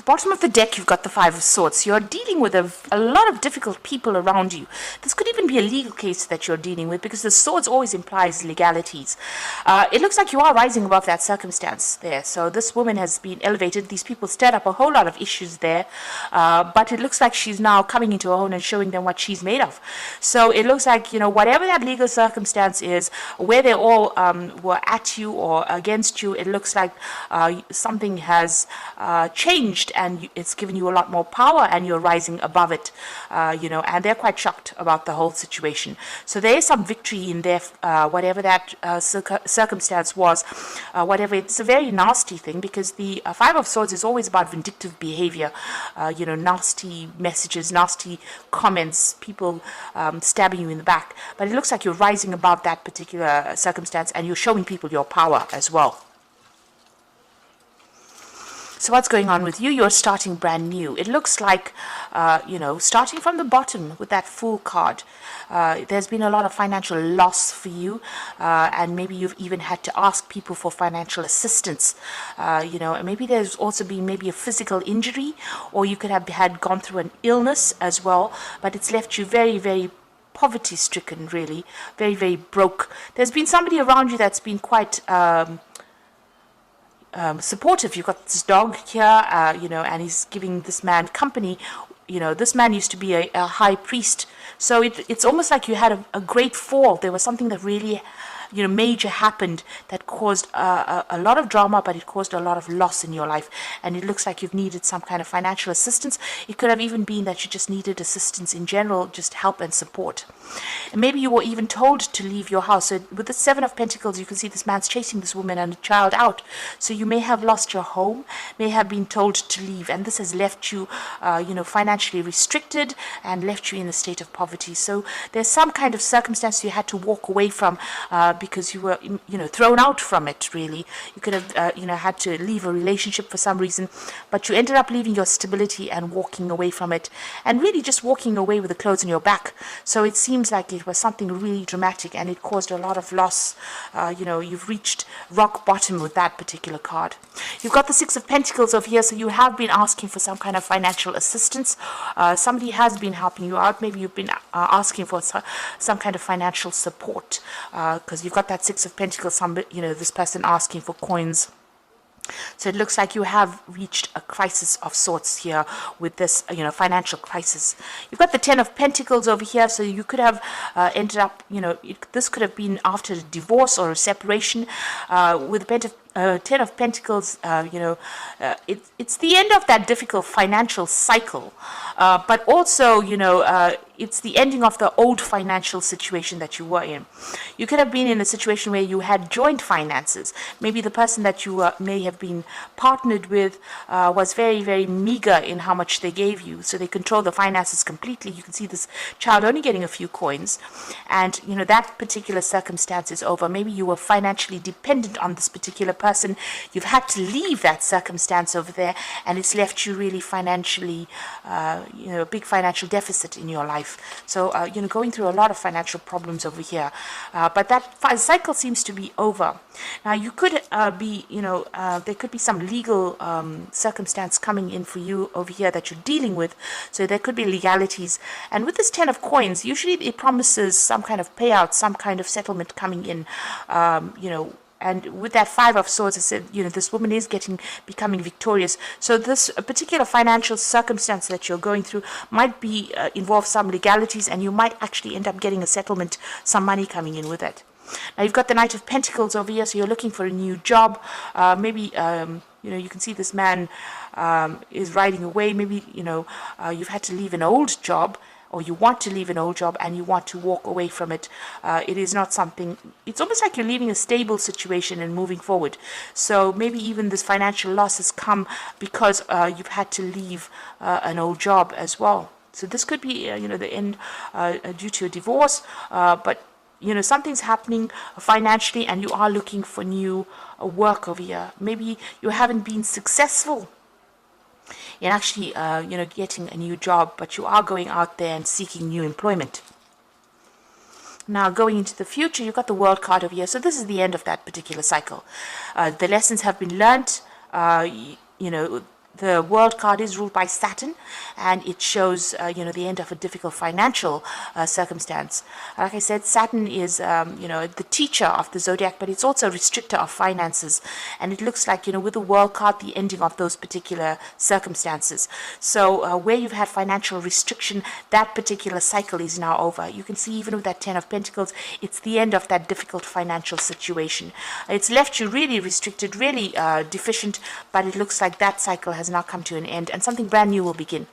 the bottom of the deck, you've got the Five of Swords. You're dealing with a lot of difficult people around you. This could even be a legal case that you're dealing with, because the swords always implies legalities. It looks like you are rising above that circumstance there. So this woman has been elevated. These people stirred up a whole lot of issues there. But it looks like she's now coming into her own and showing them what she's made of. So it looks like, whatever that legal circumstance is, where they all were at you or against you, it looks like something has changed, and it's given you a lot more power, and you're rising above it, and they're quite shocked about the whole situation. So there is some victory in there, whatever that circumstance was, whatever. It's a very nasty thing, because the Five of Swords is always about vindictive behavior, nasty messages, nasty comments, people stabbing you in the back. But it looks like you're rising above that particular circumstance, and you're showing people your power as well. So what's going on with you? You're starting brand new. It looks like, starting from the bottom with that Fool card. There's been a lot of financial loss for you, and maybe you've even had to ask people for financial assistance. And maybe there's also been maybe a physical injury, or you could have gone through an illness as well, but it's left you very, very poverty-stricken, really, very, very broke. There's been somebody around you that's been quite supportive. You've got this dog here, and he's giving this man company. This man used to be a high priest. So it's almost like you had a great fall. There was something that really, major happened that caused a lot of drama, but it caused a lot of loss in your life. And it looks like you've needed some kind of financial assistance. It could have even been that you just needed assistance in general, just help and support. And maybe you were even told to leave your house. So with the Seven of Pentacles, you can see this man's chasing this woman and a child out. So you may have lost your home, may have been told to leave, and this has left you, financially restricted and left you in a state of poverty. So there's some kind of circumstance you had to walk away from, because you were, thrown out from it, really. You could have, had to leave a relationship for some reason, but you ended up leaving your stability and walking away from it, and really just walking away with the clothes on your back. So it seems like it was something really dramatic, and it caused a lot of loss. You've reached rock bottom with that particular card. You've got the Six of Pentacles over here, so you have been asking for some kind of financial assistance. Somebody has been helping you out. Maybe you've been asking for some kind of financial support, because you've got that Six of Pentacles, this person asking for coins. So it looks like you have reached a crisis of sorts here with this, financial crisis. You've got the Ten of Pentacles over here, so you could have ended up, this could have been after a divorce or a separation. With the Ten of Pentacles, it's the end of that difficult financial cycle, but also, it's the ending of the old financial situation that you were in. You could have been in a situation where you had joint finances. Maybe the person that you may have been partnered with was very, very meager in how much they gave you, so they control the finances completely. You can see this child only getting a few coins, and that particular circumstance is over. Maybe you were financially dependent on this particular person. You've had to leave that circumstance over there, and it's left you really financially, a big financial deficit in your life. So, going through a lot of financial problems over here. But that cycle seems to be over. Now, you could be, there could be some legal circumstance coming in for you over here that you're dealing with. So there could be legalities. And with this Ten of Coins, usually it promises some kind of payout, some kind of settlement coming in, and with that Five of Swords, I said, this woman is becoming victorious. So this particular financial circumstance that you're going through might be involve some legalities, and you might actually end up getting a settlement, some money coming in with it. Now you've got the Knight of Pentacles over here, so you're looking for a new job. Maybe you can see this man is riding away. Maybe you've had to leave an old job, or you want to leave an old job and you want to walk away from it. It is not something, it's almost like you're leaving a stable situation and moving forward. So maybe even this financial loss has come because you've had to leave an old job as well. So this could be, the end due to a divorce, but something's happening financially, and you are looking for new work over here. Maybe you haven't been successful in actually, getting a new job, but you are going out there and seeking new employment. Now, going into the future, you've got the World card over here. So this is the end of that particular cycle. The lessons have been learnt. the World card is ruled by Saturn, and it shows, the end of a difficult financial circumstance. Like I said, Saturn is, the teacher of the zodiac, but it's also a restrictor of finances. And it looks like, with the World card, the ending of those particular circumstances. So where you've had financial restriction, that particular cycle is now over. You can see even with that 10 of Pentacles, it's the end of that difficult financial situation. It's left you really restricted, really deficient, but it looks like that cycle has now come to an end and something brand new will begin.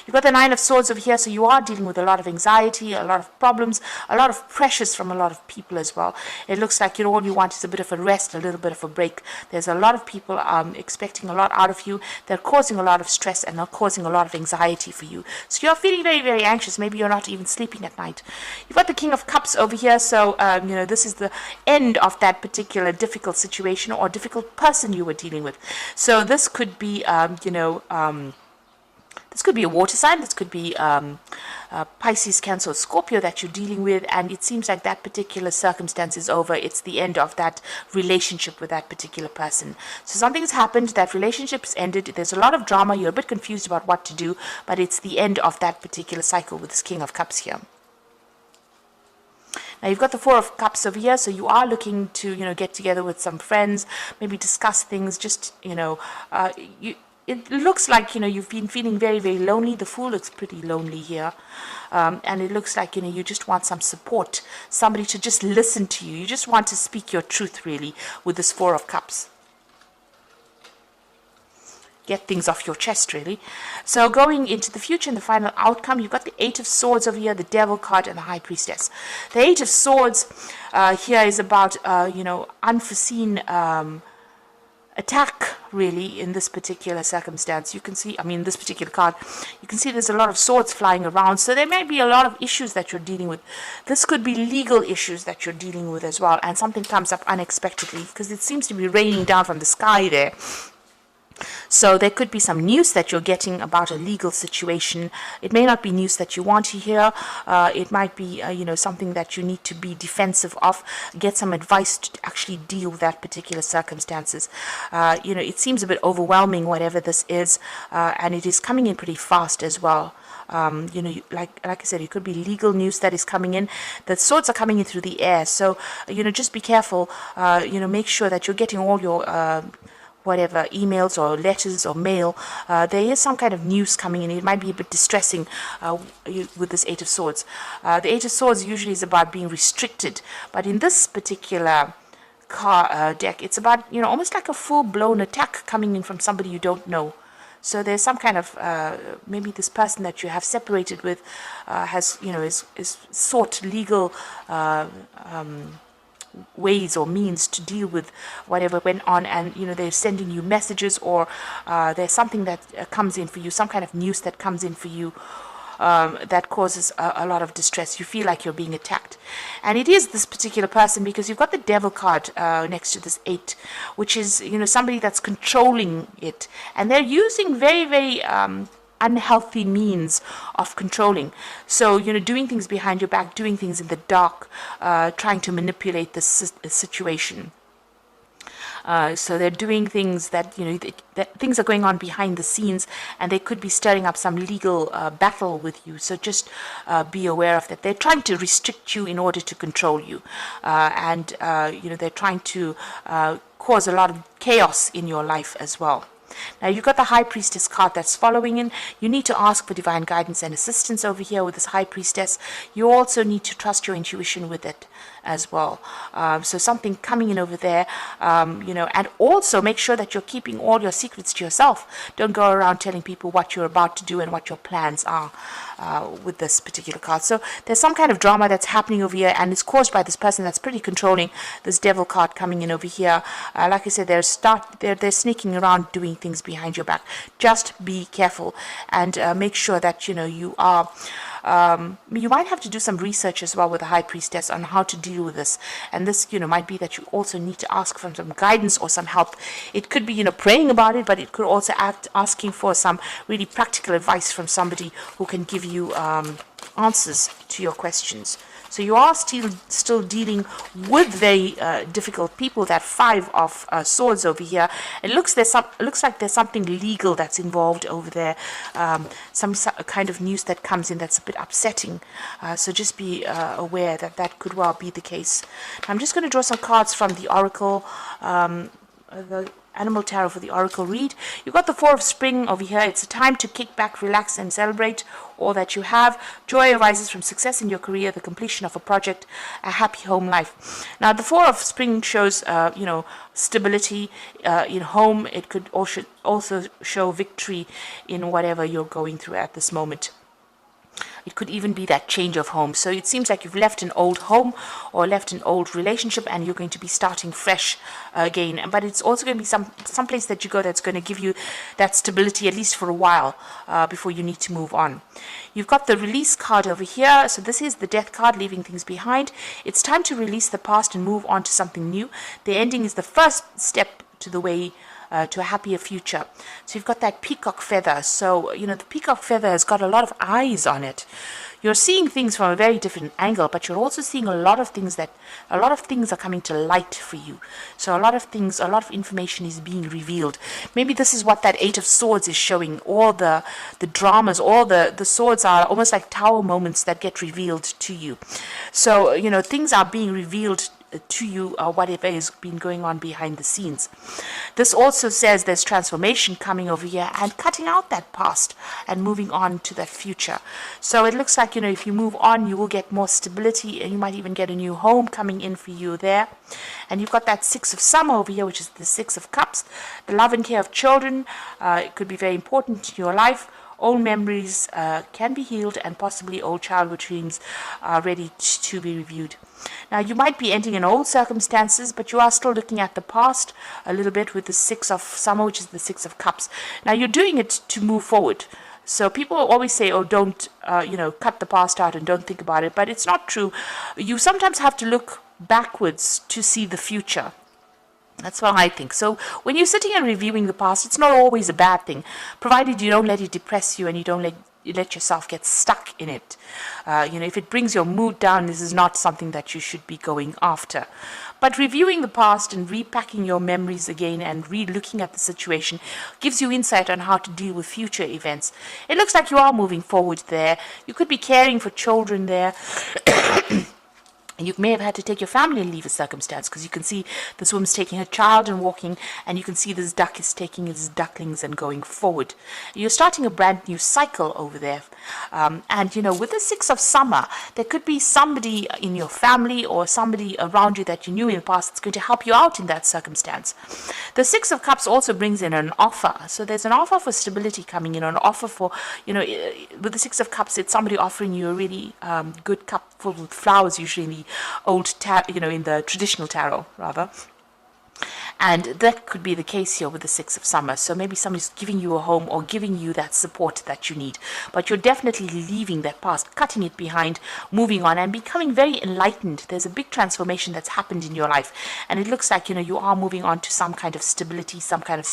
You've got the Nine of Swords over here, so you are dealing with a lot of anxiety, a lot of problems, a lot of pressures from a lot of people as well. It looks like all you want is a bit of a rest, a little bit of a break. There's a lot of people expecting a lot out of you. They're causing a lot of stress and they're causing a lot of anxiety for you. So you're feeling very, very anxious. Maybe you're not even sleeping at night. You've got the King of Cups over here, so this is the end of that particular difficult situation or difficult person you were dealing with. So this could be, this could be a water sign, this could be Pisces, Cancer, Scorpio that you're dealing with, and it seems like that particular circumstance is over. It's the end of that relationship with that particular person. So something's happened, that relationship's ended, there's a lot of drama, you're a bit confused about what to do, but it's the end of that particular cycle with this King of Cups here. Now you've got the Four of Cups over here, so you are looking to, get together with some friends, maybe discuss things, just, it looks like, you've been feeling very, very lonely. The Fool looks pretty lonely here. And it looks like, you just want some support, somebody to just listen to you. You just want to speak your truth, really, with this Four of Cups. Get things off your chest, really. So going into the future and the final outcome, you've got the Eight of Swords over here, the Devil card, and the High Priestess. The Eight of Swords here is about, unforeseen attack, really, in this particular circumstance. You can see, this particular card, you can see there's a lot of swords flying around, so there may be a lot of issues that you're dealing with. This could be legal issues that you're dealing with as well, and something comes up unexpectedly, because it seems to be raining down from the sky there. So there could be some news that you're getting about a legal situation. It may not be news that you want to hear. It might be, something that you need to be defensive of. Get some advice to actually deal with that particular circumstances. It seems a bit overwhelming, whatever this is, and it is coming in pretty fast as well. Like I said, it could be legal news that is coming in. The swords are coming in through the air, so just be careful. Make sure that you're getting all your whatever emails or letters or mail. There is some kind of news coming in. It might be a bit distressing with this Eight of Swords. The Eight of Swords usually is about being restricted, but in this particular deck, it's about almost like a full-blown attack coming in from somebody you don't know. So there's some kind of maybe this person that you have separated with has is sought legal ways or means to deal with whatever went on, and they're sending you messages, or there's something that comes in for you, some kind of news that comes in for you that causes a lot of distress. You feel like you're being attacked, and it is this particular person, because you've got the Devil card next to this 8, which is somebody that's controlling it, and they're using very, very unhealthy means of controlling. So, doing things behind your back, doing things in the dark, trying to manipulate the situation. So they're doing things that, that things are going on behind the scenes, and they could be stirring up some legal battle with you. So just be aware of that. They're trying to restrict you in order to control you. And they're trying to cause a lot of chaos in your life as well. Now you've got the High Priestess card that's following in. You need to ask for divine guidance and assistance over here with this High Priestess. You also need to trust your intuition with it as well. So something coming in over there, and also make sure that you're keeping all your secrets to yourself. Don't go around telling people what you're about to do and what your plans are with this particular card. So there's some kind of drama that's happening over here, and it's caused by this person that's pretty controlling. This Devil card coming in over here. Like I said, they're sneaking around doing things behind your back. Just be careful and make sure that you are. You might have to do some research as well with the High Priestess on how to deal with this, and this might be that you also need to ask for some guidance or some help. It could be praying about it, but it could also asking for some really practical advice from somebody who can give you answers to your questions. So you are still dealing with very difficult people. That Five of Swords over here. It looks like there's something legal that's involved over there. Some kind of news that comes in that's a bit upsetting. So just be aware that that could well be the case. I'm just going to draw some cards from the Oracle. The Animal Tarot for the Oracle read. You've got the Four of Spring over here. It's a time to kick back, relax, and celebrate all that you have. Joy arises from success in your career, the completion of a project, a happy home life. Now, the Four of Spring shows, stability in home. It could also show victory in whatever you're going through at this moment. It could even be that change of home. So it seems like you've left an old home or left an old relationship and you're going to be starting fresh again. But it's also going to be some place that you go that's going to give you that stability, at least for a while, before you need to move on. You've got the release card over here. So this is the death card, leaving things behind. It's time to release the past and move on to something new. The ending is the first step to the way to a happier future. So you've got that peacock feather. So, the peacock feather has got a lot of eyes on it. You're seeing things from a very different angle, but you're also seeing a lot of things are coming to light for you. So a lot of information is being revealed. Maybe this is what that Eight of Swords is showing. All the dramas, all the swords are almost like tower moments that get revealed to you. So, things are being revealed to you, whatever has been going on behind the scenes. This also says there's transformation coming over here and cutting out that past and moving on to that future. So it looks like, if you move on, you will get more stability and you might even get a new home coming in for you there. And you've got that Six of Summer over here, which is the Six of Cups. The love and care of children, it could be very important in your life. Old memories can be healed and possibly old childhood dreams are ready to be reviewed. Now, you might be ending in old circumstances, but you are still looking at the past a little bit with the Six of Summer, which is the Six of Cups. Now, you're doing it to move forward. So people always say, oh, don't, cut the past out and don't think about it. But it's not true. You sometimes have to look backwards to see the future. That's what I think. So when you're sitting and reviewing the past, it's not always a bad thing, provided you don't let it depress you and you don't let yourself get stuck in it. If it brings your mood down, this is not something that you should be going after. But reviewing the past and repacking your memories again and re-looking at the situation gives you insight on how to deal with future events. It looks like you are moving forward there. You could be caring for children there. You may have had to take your family and leave a circumstance, because you can see this woman's taking her child and walking, and you can see this duck is taking his ducklings and going forward. You're starting a brand new cycle over there. With the Six of Summer, there could be somebody in your family or somebody around you that you knew in the past that's going to help you out in that circumstance. The Six of Cups also brings in an offer. So there's an offer for stability coming in, an offer for, with the Six of Cups, it's somebody offering you a really good cup full with flowers, usually in the in the traditional tarot, rather. And that could be the case here with the Six of Summer. So maybe somebody's giving you a home or giving you that support that you need. But you're definitely leaving that past, cutting it behind, moving on, and becoming very enlightened. There's a big transformation that's happened in your life. And it looks like, you are moving on to some kind of stability, some kind of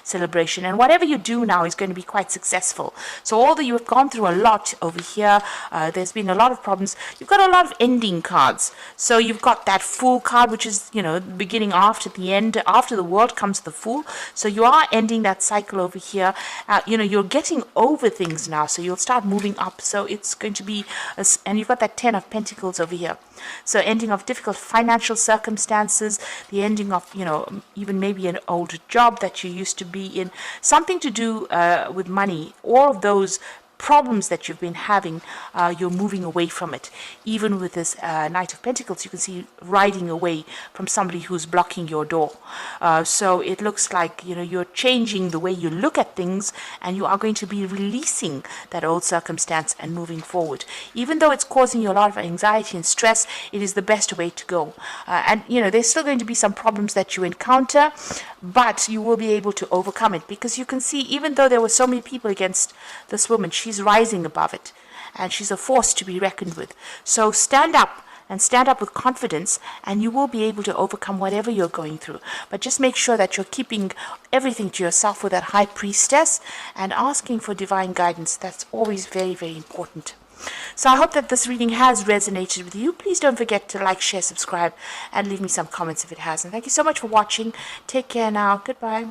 celebration. And whatever you do now is going to be quite successful. So although you have gone through a lot over here, there's been a lot of problems. You've got a lot of ending cards. So you've got that Fool card, which is, the beginning after the end. After the World comes the Fool. So you are ending that cycle over here. You're getting over things now. So you'll start moving up. So it's going to be, and you've got that 10 of Pentacles over here. So ending of difficult financial circumstances, the ending of, even maybe an old job that you used to be in, something to do with money. All of those problems that you've been having, you're moving away from it. Even with this Knight of Pentacles, you can see riding away from somebody who's blocking your door. So it looks like, you're changing the way you look at things, and you are going to be releasing that old circumstance and moving forward. Even though it's causing you a lot of anxiety and stress, it is the best way to go. There's still going to be some problems that you encounter, but you will be able to overcome it, because you can see, even though there were so many people against this woman, she's rising above it, and she's a force to be reckoned with. So stand up, and stand up with confidence, and you will be able to overcome whatever you're going through. But just make sure that you're keeping everything to yourself with that High Priestess and asking for divine guidance. That's always very, very important. So I hope that this reading has resonated with you. Please don't forget to like, share, subscribe, and leave me some comments if it has. And thank you so much for watching. Take care now. Goodbye.